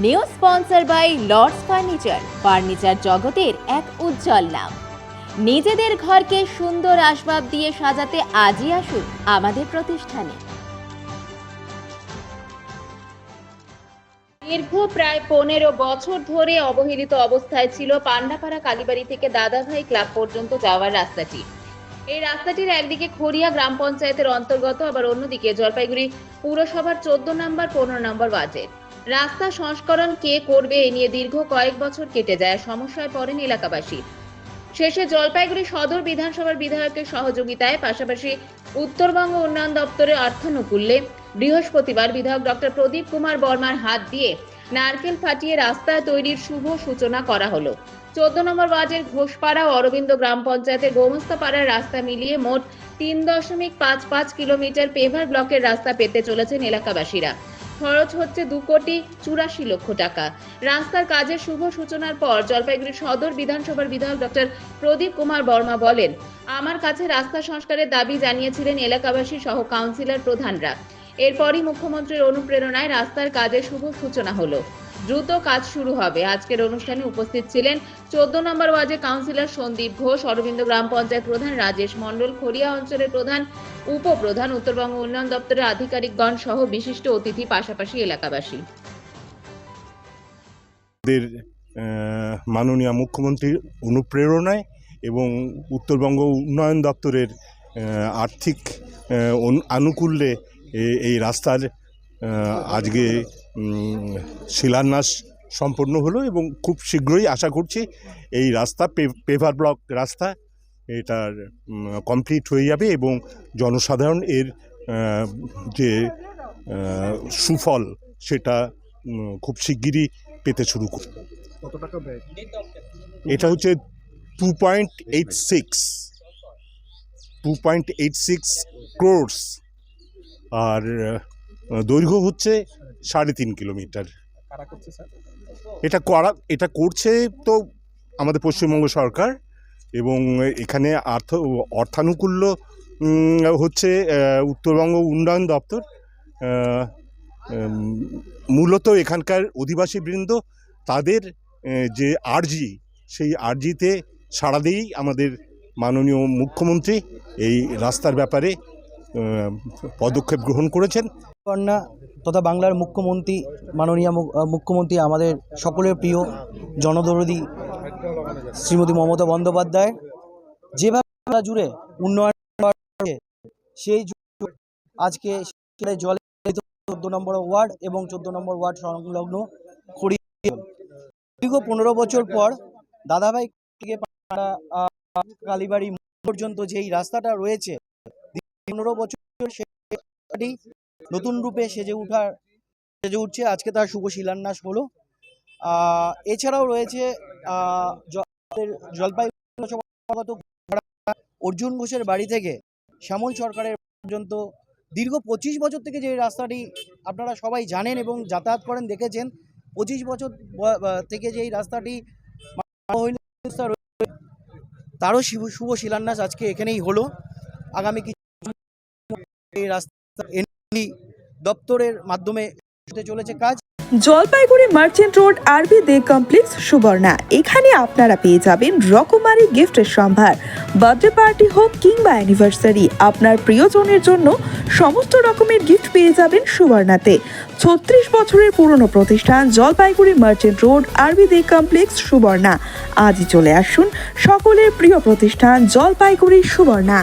New sponsor by Lords Furniture জগতের এক উজ্জ্বল নাম। নিজেদের ঘরকে সুন্দর আসবাব দিয়ে সাজাতে আজই আসুন আমাদের প্রতিষ্ঠানে। দীর্ঘ প্রায় 15 বছর ধরে অবহেলিত অবস্থায় ছিল পান্ডাপাড়া কালীবাড়ি থেকে দাদাভাই ক্লাব পর্যন্ত যাওয়ার রাস্তাটি। এই রাস্তাটির একদিকে খড়িয়া গ্রাম পঞ্চায়েতের অন্তর্গত, আবার অন্যদিকে জলপাইগুড়ি পুরসভার 14 নম্বর 15 নম্বর ওয়ার্ডের। রাস্তা সংস্করণ কে করবে এ নিয়ে দীর্ঘ কয়েক বছর কেটে যায়, সমস্যায় পড়েন এলাকাবাসী। শেষে জলপাইগুড়ি সদর বিধানসভার বিধায়কের সহযোগিতায়, পাশাপাশি উত্তরবঙ্গ উন্নয়ন দপ্তরের অর্থানুকূল্যে বৃহস্পতিবার বিধায়ক ডক্টর প্রদীপ কুমার বর্মার হাত দিয়ে নারকেল ফাটিয়ে রাস্তা তৈরির শুভ সূচনা করা হলো। 14 নম্বর ওয়ার্ডের ঘোষপাড়া ও অরবিন্দ গ্রাম পঞ্চায়েতের গোমস্তাপাড়ার রাস্তা মিলিয়ে মোট 3.55 কিলোমিটার পেভার ব্লকের রাস্তা পেতে চলেছেন এলাকাবাসীরা। খরচ হচ্ছে 2,84 লক্ষ টাকা। রাস্তার কাজের শুভ সূচনার পর জলপাইগুড়ি সদর বিধানসভার বিধায়ক ডক্টর প্রদীপ কুমার বর্মা বলেন, আমার কাছে রাস্তা সংস্কারের দাবি জানিয়েছিলেন এলাকাবাসী সহ কাউন্সিলর প্রধানরা। এরপরই মুখ্যমন্ত্রীর অনুপ্রেরণায় রাস্তার কাজের শুভ সূচনা হলো। দ্রুত কাজ শুরু হবে। আজকের অনুষ্ঠানে উপস্থিত ছিলেন 14 নম্বর ওয়ার্ডের কাউন্সিলর সন্দীপ ঘোষ, অরবিন্দ গ্রাম পঞ্চায়েত প্রধান রাজেশ মণ্ডল, খড়িয়া অঞ্চলের প্রধান, উপপ্রধান, উত্তরবঙ্গ উন্নয়ন দপ্তরের আধিকারিকগণ সহ বিশিষ্ট অতিথি, পাশাপাশি এলাকাবাসী। মাননীয় মুখ্যমন্ত্রীর অনুপ্রেরণায় এবং উত্তরবঙ্গ উন্নয়ন দপ্তরের আর্থিক আনুকূল্যে এই রাস্তার আজকে শিলান্যাস সম্পন্ন হলো এবং খুব শীঘ্রই আশা করছি এই রাস্তা পেভার ব্লক রাস্তা এটার কমপ্লিট হয়ে যাবে এবং জনসাধারণ এর যে সুফল সেটা খুব শিগগিরই পেতে শুরু করবে। কত টাকা ব্যয়? এটা হচ্ছে 2.86 ক্রোর্স আর দৈর্ঘ্য হচ্ছে 3.5 কিলোমিটার। কারা করছে স্যার? এটা করছে তো আমাদের পশ্চিমবঙ্গ সরকার, এবং এখানে অর্থানুকূল্য হচ্ছে উত্তরবঙ্গ উন্নয়ন দপ্তর। মূলত এখানকার অধিবাসীবৃন্দ তাদের যে আর্জি, সেই আর্জিতে সাড়া দিয়েই আমাদের মাননীয় মুখ্যমন্ত্রী এই রাস্তার ব্যাপারে পদক্ষেপ গ্রহণ করেছেন। কন্যা তথা বাংলার মুখ্যমন্ত্রী, মাননীয় মুখ্যমন্ত্রী, আমাদের সকলের প্রিয় জনদরদী শ্রীমতী মমতা বন্দ্যোপাধ্যায় যেভাবে জুড়ে উন্নয়ন সেই আজকে জলে 14 নম্বর ওয়ার্ড এবং 14 নম্বর ওয়ার্ড সংলগ্ন খড়িয়া দীর্ঘ 15 বছর পর দাদাভাই থেকে কালীবাড়ি পর্যন্ত যেই রাস্তাটা রয়েছে 15 বছর সেটি নতুন রূপে সেজে উঠছে। আজকে তার শুভ শিলান্যাস হলো। এছাড়াও রয়েছে জলপাইগুড়ি অর্জুন ঘোষের বাড়ি থেকে শ্যামল সরকারের পর্যন্ত দীর্ঘ 25 বছর থেকে যে রাস্তাটি আপনারা সবাই জানেন এবং যাতায়াত করেন, দেখেছেন। 25 বছর থেকে যে রাস্তাটি তারও শুভ শিলান্যাস আজকে এখানেই হলো। আগামী কিছু এই রাস্তা দপ্তরের মাধ্যমে হতে চলেছে কাজ। জলপাইগুড়ি মার্চেন্ট রোড আরবি দে কমপ্লেক্স সুবর্ণা, এখানে আপনারা পেয়ে যাবেন রকমারি গিফটের সম্ভার। বার্থডে পার্টি হোক কিংবা অ্যানিভার্সারি, আপনার প্রিয়জনের জন্য সমস্ত রকমের গিফট পেয়ে যাবেন সুবর্ণাতে। 36 বছরের পুরনো প্রতিষ্ঠান জলপাইগুড়ি মার্চেন্ট রোড আরবি দে কমপ্লেক্স সুবর্ণা। আজই চলে আসুন সকলের প্রিয় প্রতিষ্ঠান জলপাইগুড়ি সুবর্ণা।